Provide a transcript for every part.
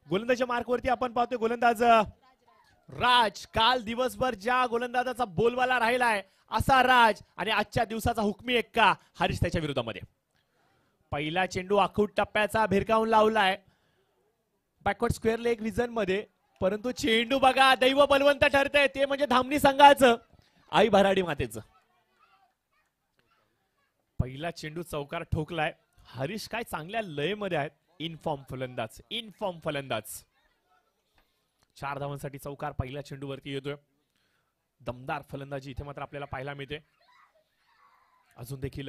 गोलंदाजीच्या मार्कवरती आपण पाहतोय गोलंदाज राज. काल दिवसभर ज्या गोलंदाजाचा बोलबाला राहिलाय असा राज आणि आजच्या दिवसाचा हुकमी एक्का हरीश त्याच्या विरोधामध्ये. पहिला चेंडू आखूट टप्प्याचा भिरकावून लावलाय बॅकवर्ड स्क्वेअर लेग रिजन मध्ये, परंतु चेंडू बघा दैव बलवंत ठरतंय ते म्हणजे धामणी संघाचं, आई भराडी मातेचं. पहिला चेंडू चौकार ठोकलाय. हरीश काय चांगल्या लयमध्ये आहेत. इनफॉर्म फलंदाज 4 धावांसाठी चौकार पहिल्या चेंडूवरती येतोय. दमदार फलंदाजी इथे मात्र आपल्याला पाहायला मिळते. अजून देखील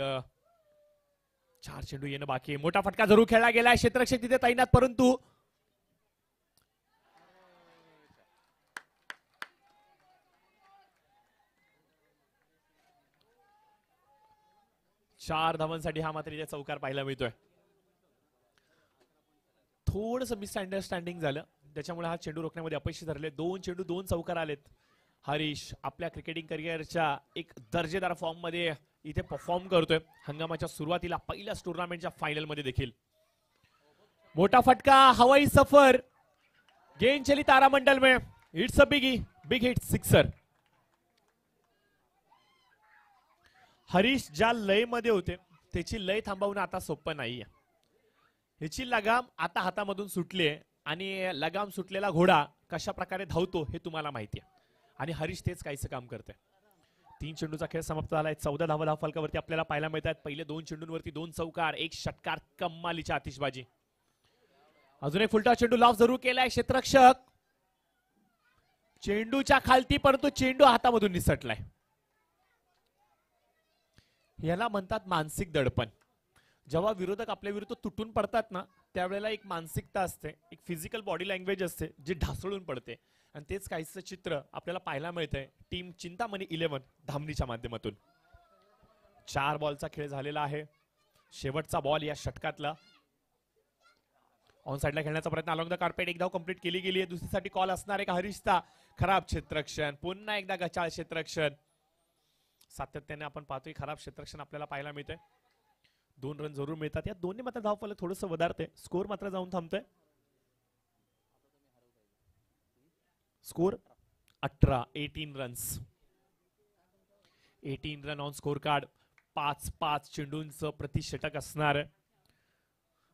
4 चेंडू येणं बाकी आहे. मोठा फटका जरूर खेळला गेलाय. क्षेत्ररक्षक तिथे तैनात, परंतु 4 धावांसाठी हा मात्र इथे चौकार पाहायला मिळतोय. थोडस मिसअंडरस्टँडिंग झालं, त्याच्यामुळे हा चेंडू रोखण्यामध्ये अपयशी ठरले. 2 चेंडू 2 चौकार आलेत. हरीश आपल्या क्रिकेटिंग करिअरच्या एक दर्जेदार फॉर्म मध्ये इथे परफॉर्म करतोय. हंगामाच्या सुरुवातीला पहिल्याच टुर्नामेंटच्या फायनल मध्ये देखील मोठा फटका. हवाई सफर गेंद चली तारामंडल में. It's a big hit sixer. Harish ज्या लय मध्ये होते त्याची लय थांबवणं आता सोपं नाहीये. ह्याची लगाम आता हातामधून सुटली आहे आणि लगाम सुटलेला घोडा कशा प्रकारे धावतो हे तुम्हाला माहिती आहे आणि हरीश तेच काहीच काम करते. 3 चेंडूचा खेळ समाप्त झालाय. 14 धावा धाव फलकावरती आपल्याला पाहायला मिळतात. पहिले 2 चेंडूंवरती 2 चौकार, 1 षटकार, कमालीची आतिषबाजी. अजून एक फुलटा चेंडू लॉफ जरूर केलाय क्षेत्ररक्षक चेंडूच्या खालती, परंतु चेंडू हातामधून निसटलाय. याला म्हणतात मानसिक दडपण. जेव्हा विरोधक आपल्या विरुद्ध तुटून पडतात ना त्यावेळेला एक मानसिकता असते, एक फिजिकल बॉडी लँग्वेज असते जी ढासळून पडते आणि तेच काहीच चित्र आपल्याला पाहायला मिळतंय टीम चिंतामणी 11 धामणीच्या माध्यमातून. 4 बॉलचा खेळ झालेला आहे. शेवटचा बॉल या षटकातला. ऑन साइडला खेळण्याचा प्रयत्न अलॉंग द कार्पेट. एक धाव कंप्लीट केली गेली आहे. दुसरीसाठी कॉल असणार आहे का हरीशचा. खराब क्षेत्ररक्षण, पुन्हा एकदा गचाळ क्षेत्ररक्षण. सातत्याने आपण पाहतोय खराब क्षेत्ररक्षण आपल्याला पाहायला मिळतंय. 2 रन जरूर मिळतात. या दोन्ही मात्र धावफलक थोडस वधारते. स्कोर मात्र जाऊन थांबतोय. Score 18 runs. 18 run on score card. 5 चेंडूंचं प्रतिषटक असणार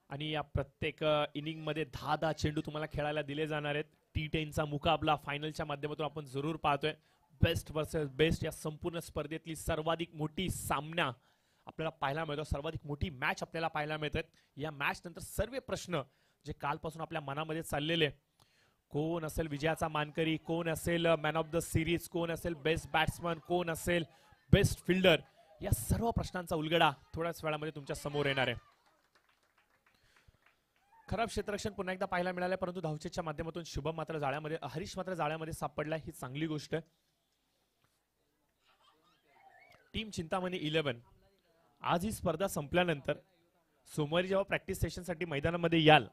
आणि या प्रत्येक इनिंग मध्ये 10 चेंडू तुम्हाला खेळायला दिले जाणार आहेत. T10चा मुकाबला फायनलच्या माध्यमातून आपण जरूर पाहतोय. बेस्ट वर्सेस बेस्ट या संपूर्ण स्पर्धेतली सर्वाधिक मोठी सामना आपल्याला पाहायला मिळतो. सर्वाधिक मोठी मॅच आपल्याला पाहायला मिळतात. या मॅच नंतर सर्व प्रश्न जे कालपासून आपल्या मनामध्ये चाललेले, कोण असेल विजयाचा मानकरी, कोण असेल मॅन ऑफ द सिरीज, कोण असेल बेस्ट बॅट्समन, कोण असेल बेस्ट फिल्डर, या सर्व प्रश्नांचा उलगडा थोड्याच वेळामध्ये तुमच्या समोर येणार आहे. खराब क्षेत्ररक्षण पुन्हा एकदा पाहायला मिळाले, परंतु धावचेच्या माध्यमातून शुभम मात्र जाळ्यामध्ये, हरीश मात्र जाळ्यामध्ये सापडला. ही चांगली गोष्ट आहे. टीम चिंतामणी 11 आज ही स्पर्धा संपल्यानंतर सोमवारी जेव्हा प्रॅक्टिस सेशनसाठी मैदानामध्ये याल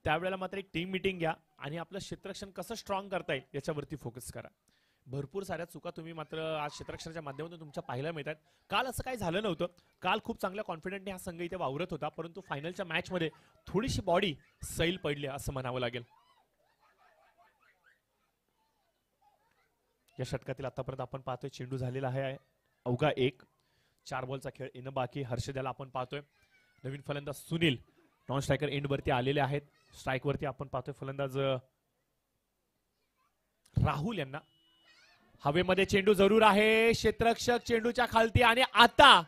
त्यावेळेला मात्र एक टीम मीटिंग घ्या आणि आपलं क्षेत्ररक्षण कसं स्ट्रॉंग करता येईल याच्यावरती फोकस करा. भरपूर साऱ्या चुका तुम्ही मात्र आज क्षेत्ररक्षणाच्या माध्यमातून तुमच्या पाहायला मिळतात. काल असं काही झालं नव्हतं. काल खूप चांगल्या कॉन्फिडंटने हा संघ इथे वावरत होता, परंतु फायनलच्या मॅच मध्ये थोडीशी बॉडी सैल पडली असं म्हणावं लागेल. या षटकातील आतापर्यंत आपण पाहतोय चेंडू झालेला आहे अवघा 1. 4 बॉलचा खेळ येणं बाकी. हर्षद्याला आपण पाहतोय. नवीन फलंदाज सुनील नॉन स्ट्रायकर एंड वरती आलेले आहेत. स्ट्राईक वरती आपण पाहतोय फलंदाज राहुल यांना. हवेमध्ये चेंडू जरूर आहे. क्षेत्ररक्षक चेंडूच्या खालती आणि आता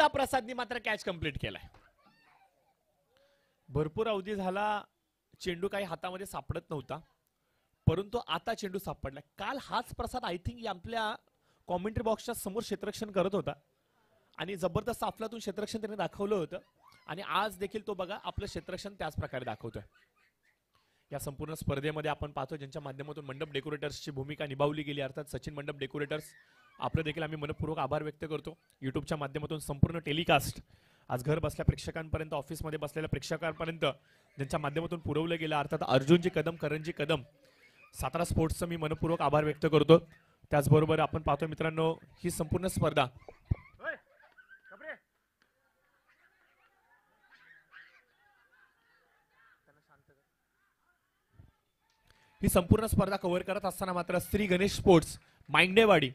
प्रसादनी मात्र कॅच कंप्लीट केलाय. भरपूर अवधी झाला चेंडू काही हातामध्ये सापडत नव्हता, परंतु आता चेंडू सापडलाय. काल हाच प्रसाद आय थिंक आपल्या कॉमेंट्री बॉक्सच्या समोर क्षेत्ररक्षण करत होता आणि जबरदस्त अफलातून क्षेत्ररक्षण त्याने दाखवलं होतं आणि आज देखील तो बघा आपलं क्षेत्ररक्षण त्याच प्रकारे दाखवतोय. या संपूर्ण स्पर्धेमध्ये आपण पाहतो ज्यांच्या माध्यमातून मंडप डेकोरेटर्सची भूमिका निभावली गेली, अर्थात सचिन मंडप डेकोरेटर्स, आपलं देखील आम्ही मनपूर्वक आभार व्यक्त करतो. युट्यूबच्या माध्यमातून संपूर्ण टेलिकास्ट आज घर बसल्या प्रेक्षकांपर्यंत, ऑफिसमध्ये बसलेल्या प्रेक्षकांपर्यंत ज्यांच्या माध्यमातून पुरवलं गेलं, अर्थात अर्जुनजी कदम, करणजी कदम, सातारा स्पोर्ट्सचं मी मनपूर्वक आभार व्यक्त करतो. त्याचबरोबर आपण पाहतो मित्रांनो ही संपूर्ण स्पर्धा ही संपूर्ण स्पर्धा कव्हर करत असताना मात्र श्री गणेश स्पोर्ट्स माइंडेवाडी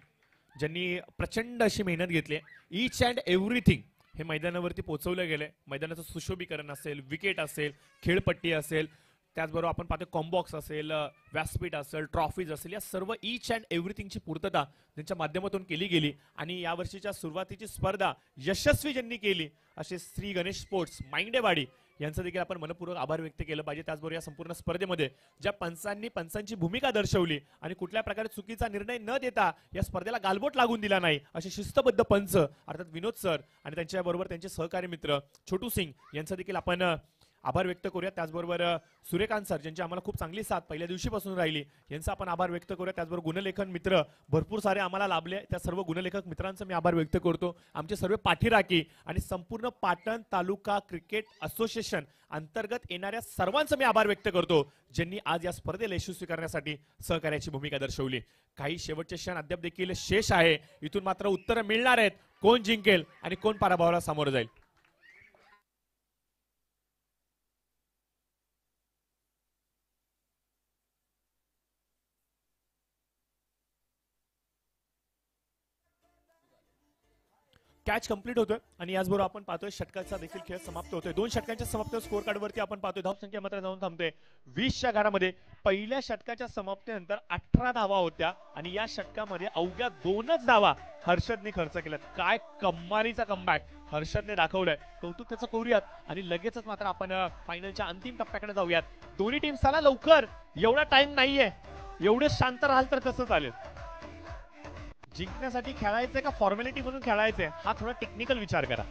ज्यांनी प्रचंड अशी मेहनत घेतली, ईच अँड एव्हरीथिंग हे मैदानावरती पोहोचवलं गेलंय. मैदानाचं सुशोभीकरण असेल, विकेट असेल, खेळपट्टी असेल, त्याचबरोबर आपण पाहतो कॉम्बॉक्स असेल, व्यासपीठ असेल, ट्रॉफीज असेल, या सर्व ईच अँड एव्हरीथिंगची पूर्तता त्यांच्या माध्यमातून केली गेली. आणि या वर्षीच्या सुरुवातीची स्पर्धा यशस्वी ज्यांनी केली असे श्री गणेश स्पोर्ट्स माइंडेवाडी यांचं देखील आपण मनपूर्वक आभार व्यक्त केलं पाहिजे. त्याचबरोबर या संपूर्ण स्पर्धेमध्ये ज्या पंचांची भूमिका दर्शवली आणि कुठल्या प्रकारे चुकीचा निर्णय न देता या स्पर्धेला गालबोट लागून दिला नाही असे शिस्तबद्ध पंच अर्थात विनोद सर आणि त्यांच्याबरोबर त्यांचे सहकारी मित्र छोटू सिंग यांचा देखील आपण आभार व्यक्त करूया. त्याचबरोबर सूर्यकांत सर ज्यांची आम्हाला खूप चांगली साथ पहिल्या दिवशीपासून राहिली यांचा आपण आभार व्यक्त करूया. त्याचबरोबर गुणलेखन मित्र भरपूर सारे आम्हाला लाभले, त्या सर्व गुणलेखक मित्रांचा मी आभार व्यक्त करतो. आमचे सर्व पाठीराखी आणि संपूर्ण पाटण तालुका क्रिकेट असोसिएशन अंतर्गत येणाऱ्या सर्वांचा मी आभार व्यक्त करतो ज्यांनी आज या स्पर्धेला यशस्वी करण्यासाठी सहकार्याची भूमिका दर्शवली. काही शेवटचे क्षण अद्याप देखील शेष आहे, इथून मात्र उत्तरं मिळणार आहेत, कोण जिंकेल आणि कोण पराभवाला सामोरं जाईल. कॅच कंप्लीट होतोय आणि याचबरोबर आपण पाहतोय षटकाचा देखील खेळ समाप्त होतोय. 2 षटकांच्या समाप्त स्कोर कार्ड वरती आपण पाहतोय धावसंख्या मात्र जाऊन थांबते 20च्या घरामध्ये. पहिल्या षटकाच्या समाप्तीनंतर 18 धावा होत्या आणि या षटकामध्ये अवघ्या 2च धावा हर्षदने खर्च केल्यात. काय कमालीचा कमबॅक हर्षदने दाखवलाय, कौतुक त्याचं करूयात आणि लगेचच मात्र आपण फायनलच्या अंतिम टप्प्याकडे जाऊयात. दोन्ही टीम चला लवकर, एवढा टाइम नाहीये, एवढे शांत राहाल तर कसं चालेल. जिंकण्यासाठी खेळायचंय का फॉर्मॅलिटी म्हणून खेळायचंय हा थोडा टेक्निकल विचार करा.